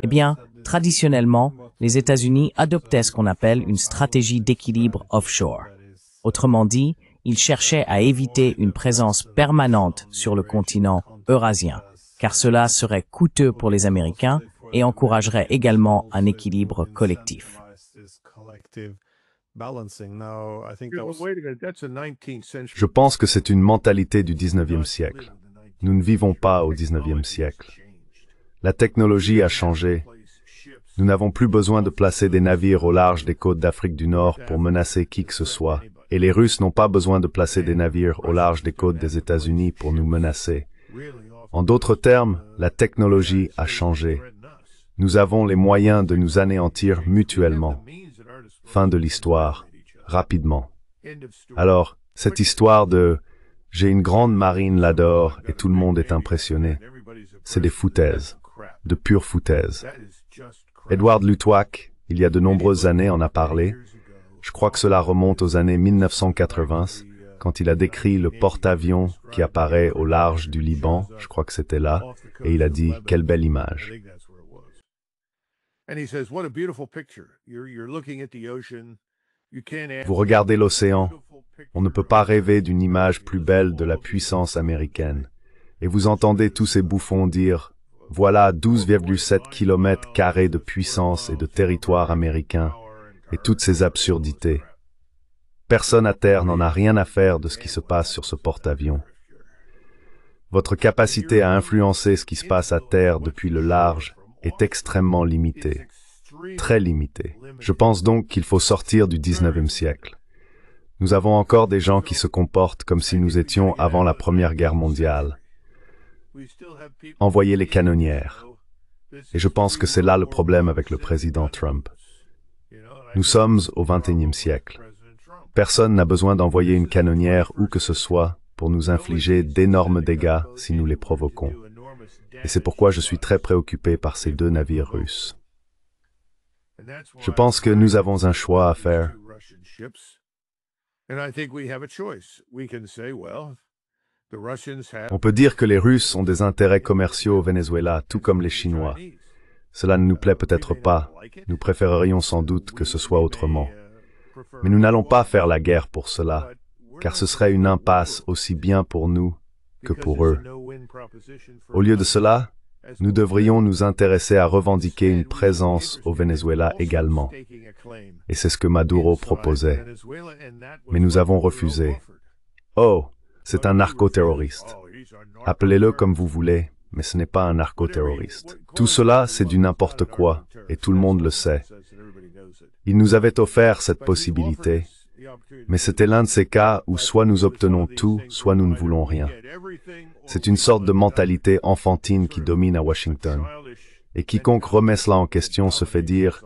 Eh bien, traditionnellement, les États-Unis adoptaient ce qu'on appelle une stratégie d'équilibre offshore. Autrement dit, ils cherchaient à éviter une présence permanente sur le continent eurasien, car cela serait coûteux pour les Américains et encouragerait également un équilibre collectif. Je pense que c'est une mentalité du 19e siècle. Nous ne vivons pas au 19e siècle. La technologie a changé. Nous n'avons plus besoin de placer des navires au large des côtes d'Afrique du Nord pour menacer qui que ce soit. Et les Russes n'ont pas besoin de placer des navires au large des côtes des États-Unis pour nous menacer. En d'autres termes, la technologie a changé. Nous avons les moyens de nous anéantir mutuellement. Fin de l'histoire, rapidement. Alors, cette histoire de « j'ai une grande marine là-dehors et tout le monde est impressionné », c'est des foutaises, de pures foutaises. Edward Luttwak, il y a de nombreuses années, en a parlé. Je crois que cela remonte aux années 1980, quand il a décrit le porte-avions qui apparaît au large du Liban, je crois que c'était là, et il a dit « quelle belle image ». Vous regardez l'océan, on ne peut pas rêver d'une image plus belle de la puissance américaine. Et vous entendez tous ces bouffons dire « Voilà 12,7 km² de puissance et de territoire américain, et toutes ces absurdités. » Personne à terre n'en a rien à faire de ce qui se passe sur ce porte-avions. Votre capacité à influencer ce qui se passe à terre depuis le large est extrêmement limitée, très limitée. Je pense donc qu'il faut sortir du 19e siècle. Nous avons encore des gens qui se comportent comme si nous étions avant la Première Guerre mondiale. Envoyez les canonnières. Et je pense que c'est là le problème avec le président Trump. Nous sommes au XXIe siècle. Personne n'a besoin d'envoyer une canonnière où que ce soit pour nous infliger d'énormes dégâts si nous les provoquons. Et c'est pourquoi je suis très préoccupé par ces deux navires russes. Je pense que nous avons un choix à faire. On peut dire que les Russes ont des intérêts commerciaux au Venezuela, tout comme les Chinois. Cela ne nous plaît peut-être pas. Nous préférerions sans doute que ce soit autrement. Mais nous n'allons pas faire la guerre pour cela, car ce serait une impasse aussi bien pour nous que pour eux. Au lieu de cela, nous devrions nous intéresser à revendiquer une présence au Venezuela également. Et c'est ce que Maduro proposait. Mais nous avons refusé. Oh, c'est un narcoterroriste. Appelez-le comme vous voulez, mais ce n'est pas un narcoterroriste. Tout cela, c'est du n'importe quoi, et tout le monde le sait. Il nous avait offert cette possibilité, mais c'était l'un de ces cas où soit nous obtenons tout, soit nous ne voulons rien. C'est une sorte de mentalité enfantine qui domine à Washington. Et quiconque remet cela en question se fait dire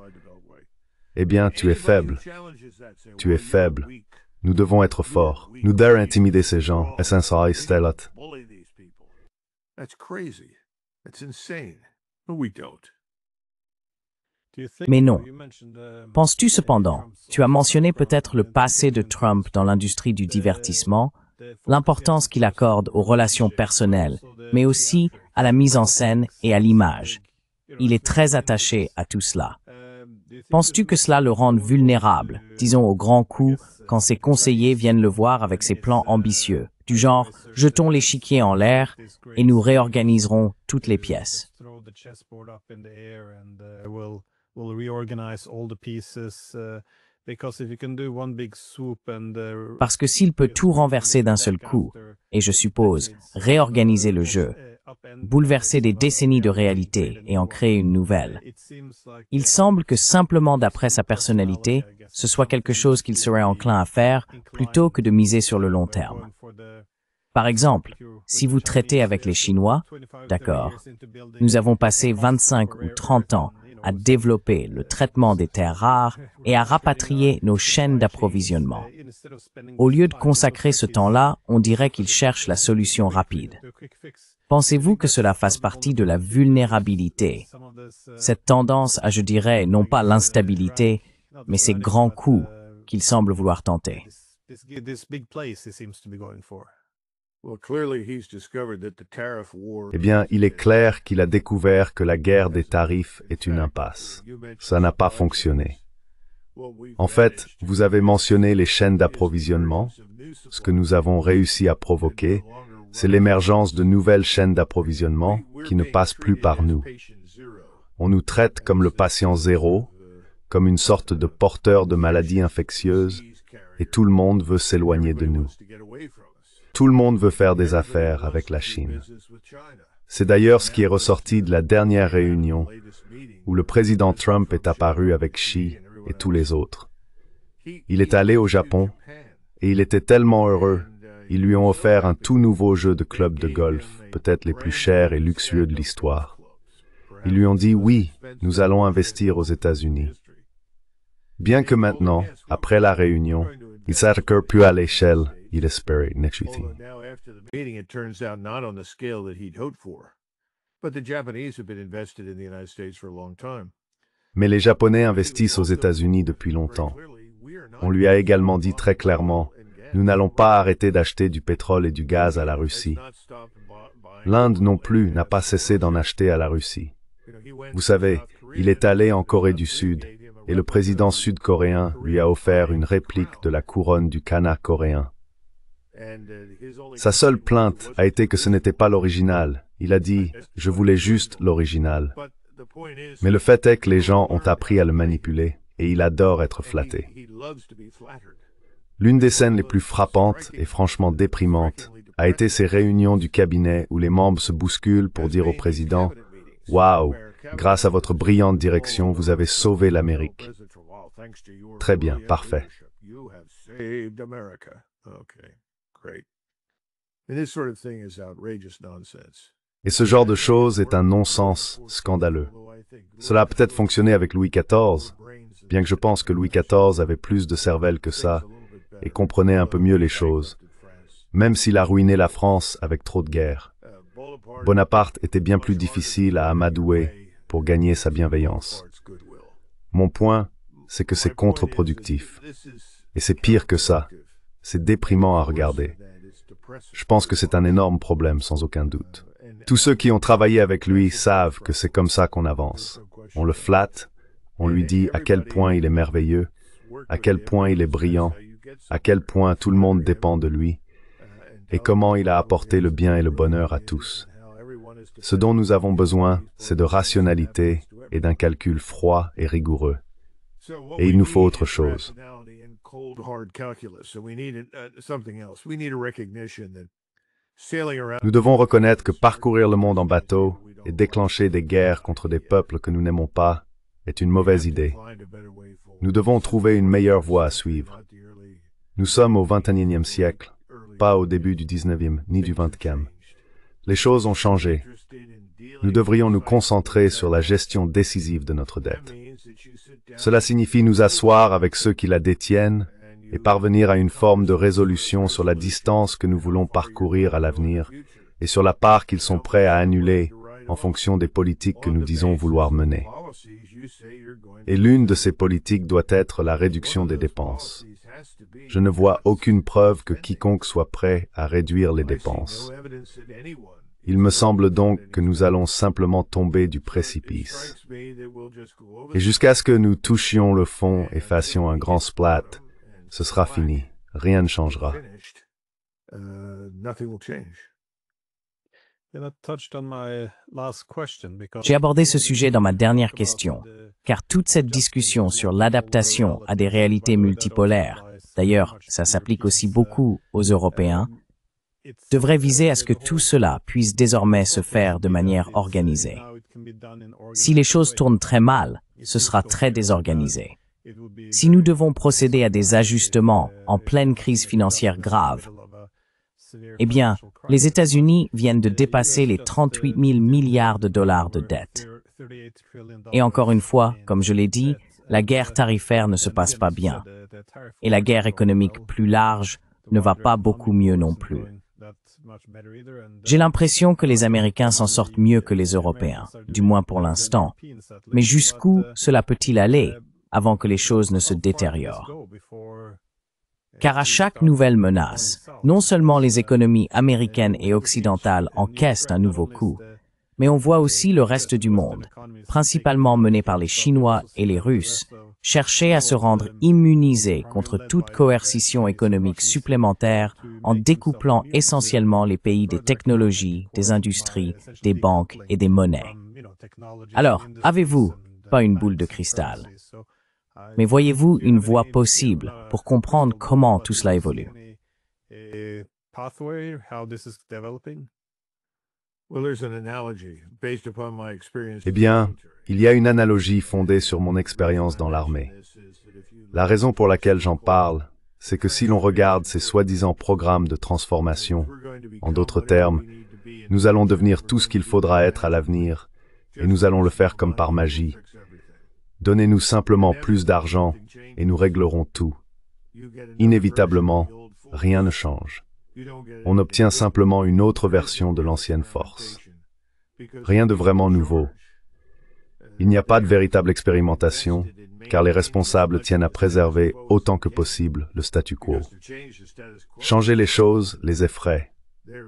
Eh bien, tu es faible. Tu es faible. Nous devons être forts. Nous devons intimider ces gens. Mais non. Penses-tu cependant, tu as mentionné peut-être le passé de Trump dans l'industrie du divertissement, l'importance qu'il accorde aux relations personnelles, mais aussi à la mise en scène et à l'image. Il est très attaché à tout cela. Penses-tu que cela le rende vulnérable, disons aux grands coups, quand ses conseillers viennent le voir avec ses plans ambitieux, du genre « jetons l'échiquier en l'air et nous réorganiserons toutes les pièces ». Parce que s'il peut tout renverser d'un seul coup, et je suppose réorganiser le jeu, bouleverser des décennies de réalité et en créer une nouvelle, il semble que simplement d'après sa personnalité, ce soit quelque chose qu'il serait enclin à faire plutôt que de miser sur le long terme. Par exemple, si vous traitez avec les Chinois, d'accord, nous avons passé 25 ou 30 ans à développer le traitement des terres rares et à rapatrier nos chaînes d'approvisionnement. Au lieu de consacrer ce temps-là, on dirait qu'ils cherchent la solution rapide. Pensez-vous que cela fasse partie de la vulnérabilité? Cette tendance à, je dirais, non pas l'instabilité, mais ces grands coups qu'ils semblent vouloir tenter. Eh bien, il est clair qu'il a découvert que la guerre des tarifs est une impasse. Ça n'a pas fonctionné. En fait, vous avez mentionné les chaînes d'approvisionnement. Ce que nous avons réussi à provoquer, c'est l'émergence de nouvelles chaînes d'approvisionnement qui ne passent plus par nous. On nous traite comme le patient zéro, comme une sorte de porteur de maladies infectieuses, et tout le monde veut s'éloigner de nous. Tout le monde veut faire des affaires avec la Chine. C'est d'ailleurs ce qui est ressorti de la dernière réunion où le président Trump est apparu avec Xi et tous les autres. Il est allé au Japon et il était tellement heureux. Ils lui ont offert un tout nouveau jeu de club de golf, peut-être les plus chers et luxueux de l'histoire. Ils lui ont dit oui, nous allons investir aux États-Unis. Bien que maintenant, après la réunion, il s'accorde plus à l'échelle. Il espérait next thing. Mais les Japonais investissent aux États-Unis depuis longtemps. On lui a également dit très clairement, nous n'allons pas arrêter d'acheter du pétrole et du gaz à la Russie. L'Inde non plus n'a pas cessé d'en acheter à la Russie. Vous savez, il est allé en Corée du Sud et le président sud-coréen lui a offert une réplique de la couronne du Khanat coréen. Sa seule plainte a été que ce n'était pas l'original. Il a dit « Je voulais juste l'original ». Mais le fait est que les gens ont appris à le manipuler et il adore être flatté. L'une des scènes les plus frappantes et franchement déprimantes a été ces réunions du cabinet où les membres se bousculent pour dire au président « Waouh, grâce à votre brillante direction, vous avez sauvé l'Amérique. » Très bien, parfait. Et ce genre de choses est un non-sens scandaleux. Cela a peut-être fonctionné avec Louis XIV, bien que je pense que Louis XIV avait plus de cervelle que ça et comprenait un peu mieux les choses, même s'il a ruiné la France avec trop de guerres. Bonaparte était bien plus difficile à amadouer pour gagner sa bienveillance. Mon point, c'est que c'est contre-productif. Et c'est pire que ça. C'est déprimant à regarder. Je pense que c'est un énorme problème, sans aucun doute. Tous ceux qui ont travaillé avec lui savent que c'est comme ça qu'on avance. On le flatte, on lui dit à quel point il est merveilleux, à quel point il est brillant, à quel point tout le monde dépend de lui, et comment il a apporté le bien et le bonheur à tous. Ce dont nous avons besoin, c'est de rationalité et d'un calcul froid et rigoureux. Et il nous faut autre chose. Nous devons reconnaître que parcourir le monde en bateau et déclencher des guerres contre des peuples que nous n'aimons pas est une mauvaise idée. Nous devons trouver une meilleure voie à suivre. Nous sommes au XXIe siècle, pas au début du XIXe ni du XXe. Les choses ont changé. Nous devrions nous concentrer sur la gestion décisive de notre dette. Cela signifie nous asseoir avec ceux qui la détiennent et parvenir à une forme de résolution sur la distance que nous voulons parcourir à l'avenir et sur la part qu'ils sont prêts à annuler en fonction des politiques que nous disons vouloir mener. Et l'une de ces politiques doit être la réduction des dépenses. Je ne vois aucune preuve que quiconque soit prêt à réduire les dépenses. Il me semble donc que nous allons simplement tomber du précipice. Et jusqu'à ce que nous touchions le fond et fassions un grand splat, ce sera fini. Rien ne changera. J'ai abordé ce sujet dans ma dernière question, car toute cette discussion sur l'adaptation à des réalités multipolaires, d'ailleurs, ça s'applique aussi beaucoup aux Européens, devrait viser à ce que tout cela puisse désormais se faire de manière organisée. Si les choses tournent très mal, ce sera très désorganisé. Si nous devons procéder à des ajustements en pleine crise financière grave, eh bien, les États-Unis viennent de dépasser les 38 000 milliards de dollars de dette. Et encore une fois, comme je l'ai dit, la guerre tarifaire ne se passe pas bien. Et la guerre économique plus large ne va pas beaucoup mieux non plus. J'ai l'impression que les Américains s'en sortent mieux que les Européens, du moins pour l'instant. Mais jusqu'où cela peut-il aller avant que les choses ne se détériorent? Car à chaque nouvelle menace, non seulement les économies américaines et occidentales encaissent un nouveau coup, mais on voit aussi le reste du monde, principalement mené par les Chinois et les Russes, chercher à se rendre immunisés contre toute coercition économique supplémentaire en découplant essentiellement les pays des technologies, des industries, des banques et des monnaies. Alors, avez-vous pas une boule de cristal? Mais voyez-vous une voie possible pour comprendre comment tout cela évolue? Eh bien, il y a une analogie fondée sur mon expérience dans l'armée. La raison pour laquelle j'en parle, c'est que si l'on regarde ces soi-disant programmes de transformation, en d'autres termes, nous allons devenir tout ce qu'il faudra être à l'avenir, et nous allons le faire comme par magie. Donnez-nous simplement plus d'argent, et nous réglerons tout. Inévitablement, rien ne change. On obtient simplement une autre version de l'ancienne force. Rien de vraiment nouveau. Il n'y a pas de véritable expérimentation, car les responsables tiennent à préserver autant que possible le statu quo. Changer les choses les effraie.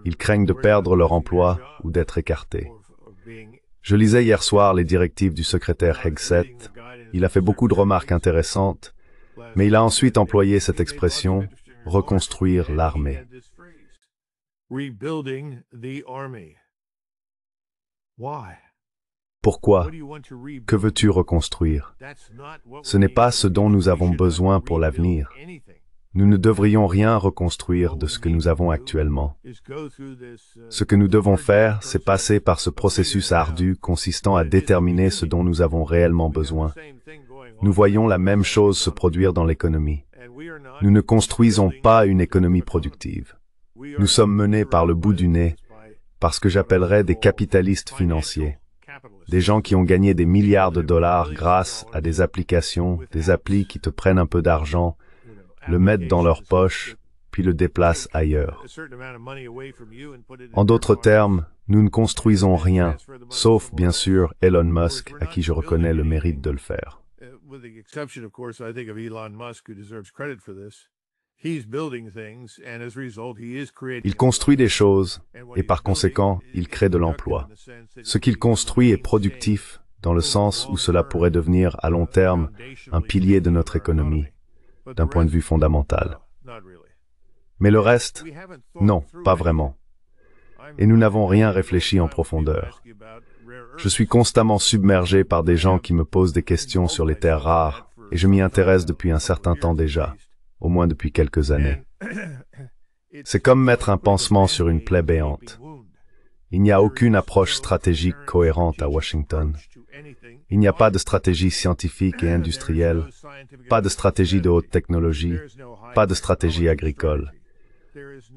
Ils craignent de perdre leur emploi ou d'être écartés. Je lisais hier soir les directives du secrétaire Hegseth. Il a fait beaucoup de remarques intéressantes, mais il a ensuite employé cette expression « reconstruire l'armée ». Pourquoi? Que veux-tu reconstruire? Ce n'est pas ce dont nous avons besoin pour l'avenir. Nous ne devrions rien reconstruire de ce que nous avons actuellement. Ce que nous devons faire, c'est passer par ce processus ardu consistant à déterminer ce dont nous avons réellement besoin. Nous voyons la même chose se produire dans l'économie. Nous ne construisons pas une économie productive. Nous sommes menés par le bout du nez par ce que j'appellerais des capitalistes financiers. Des gens qui ont gagné des milliards de dollars grâce à des applications, des applis qui te prennent un peu d'argent, le mettent dans leur poche, puis le déplacent ailleurs. En d'autres termes, nous ne construisons rien, sauf, bien sûr, Elon Musk, à qui je reconnais le mérite de le faire. Il construit des choses, et par conséquent, il crée de l'emploi. Ce qu'il construit est productif, dans le sens où cela pourrait devenir, à long terme, un pilier de notre économie, d'un point de vue fondamental. Mais le reste, non, pas vraiment. Et nous n'avons rien réfléchi en profondeur. Je suis constamment submergé par des gens qui me posent des questions sur les terres rares, et je m'y intéresse depuis un certain temps déjà, au moins depuis quelques années. C'est comme mettre un pansement sur une plaie béante. Il n'y a aucune approche stratégique cohérente à Washington. Il n'y a pas de stratégie scientifique et industrielle, pas de stratégie de haute technologie, pas de stratégie agricole.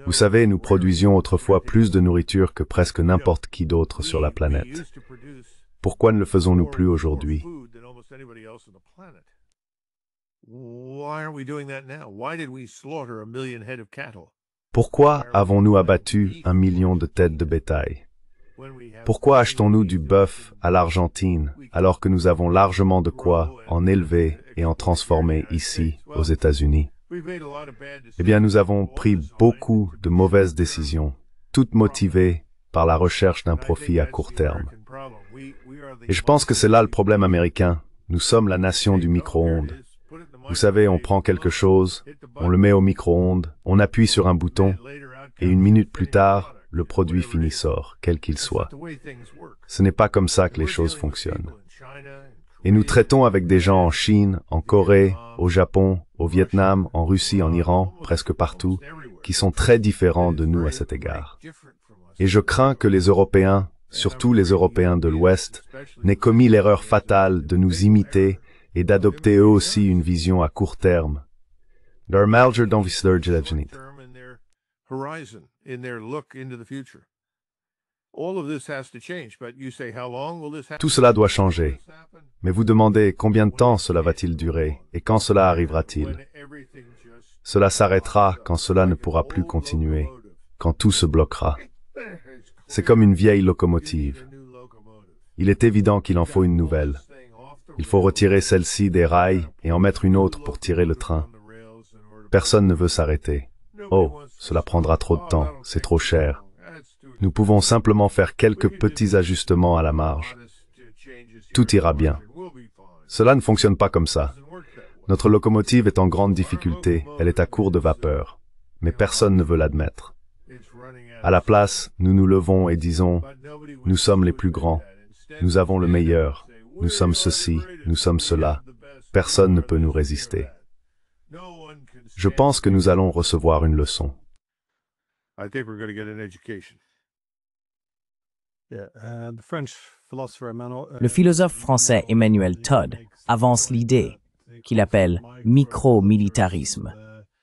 Vous savez, nous produisions autrefois plus de nourriture que presque n'importe qui d'autre sur la planète. Pourquoi ne le faisons-nous plus aujourd'hui? Pourquoi avons-nous abattu 1 million de têtes de bétail? Pourquoi achetons-nous du bœuf à l'Argentine alors que nous avons largement de quoi en élever et en transformer ici, aux États-Unis? Eh bien, nous avons pris beaucoup de mauvaises décisions, toutes motivées par la recherche d'un profit à court terme. Et je pense que c'est là le problème américain. Nous sommes la nation du micro-ondes. Vous savez, on prend quelque chose, on le met au micro-ondes, on appuie sur un bouton, et 1 minute plus tard, le produit fini sort, quel qu'il soit. Ce n'est pas comme ça que les choses fonctionnent. Et nous traitons avec des gens en Chine, en Corée, au Japon, au Vietnam, en Russie, en Iran, presque partout, qui sont très différents de nous à cet égard. Et je crains que les Européens, surtout les Européens de l'Ouest, n'aient commis l'erreur fatale de nous imiter et d'adopter eux aussi une vision à court terme. Tout cela doit changer. Mais vous demandez combien de temps cela va-t-il durer et quand cela arrivera-t-il? Cela s'arrêtera quand cela ne pourra plus continuer, quand tout se bloquera. C'est comme une vieille locomotive. Il est évident qu'il en faut une nouvelle. Il faut retirer celle-ci des rails et en mettre une autre pour tirer le train. Personne ne veut s'arrêter. Oh, cela prendra trop de temps, c'est trop cher. Nous pouvons simplement faire quelques petits ajustements à la marge. Tout ira bien. Cela ne fonctionne pas comme ça. Notre locomotive est en grande difficulté, elle est à court de vapeur. Mais personne ne veut l'admettre. À la place, nous nous levons et disons, nous sommes les plus grands, nous avons le meilleur, nous sommes ceci, nous sommes cela, personne ne peut nous résister. Je pense que nous allons recevoir une leçon. Le philosophe français Emmanuel Todd avance l'idée qu'il appelle micro-militarisme,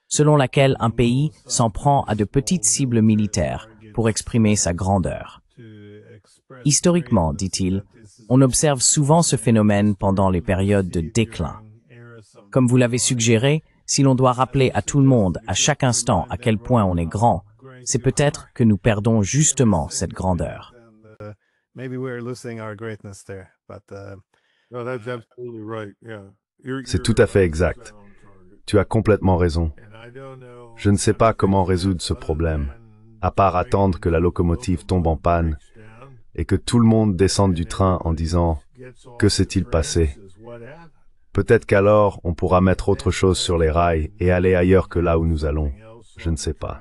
selon laquelle un pays s'en prend à de petites cibles militaires pour exprimer sa grandeur. Historiquement, dit-il, on observe souvent ce phénomène pendant les périodes de déclin. Comme vous l'avez suggéré, si l'on doit rappeler à tout le monde à chaque instant à quel point on est grand, c'est peut-être que nous perdons justement cette grandeur. C'est tout à fait exact. Tu as complètement raison. Je ne sais pas comment résoudre ce problème, à part attendre que la locomotive tombe en panne et que tout le monde descende du train en disant « Que s'est-il passé ?» Peut-être qu'alors on pourra mettre autre chose sur les rails et aller ailleurs que là où nous allons. Je ne sais pas.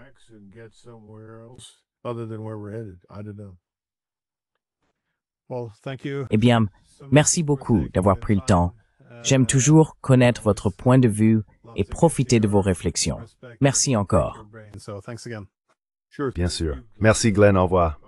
Eh bien, merci beaucoup d'avoir pris le temps. J'aime toujours connaître votre point de vue et profiter de vos réflexions. Merci encore. Bien sûr. Merci Glenn, au revoir.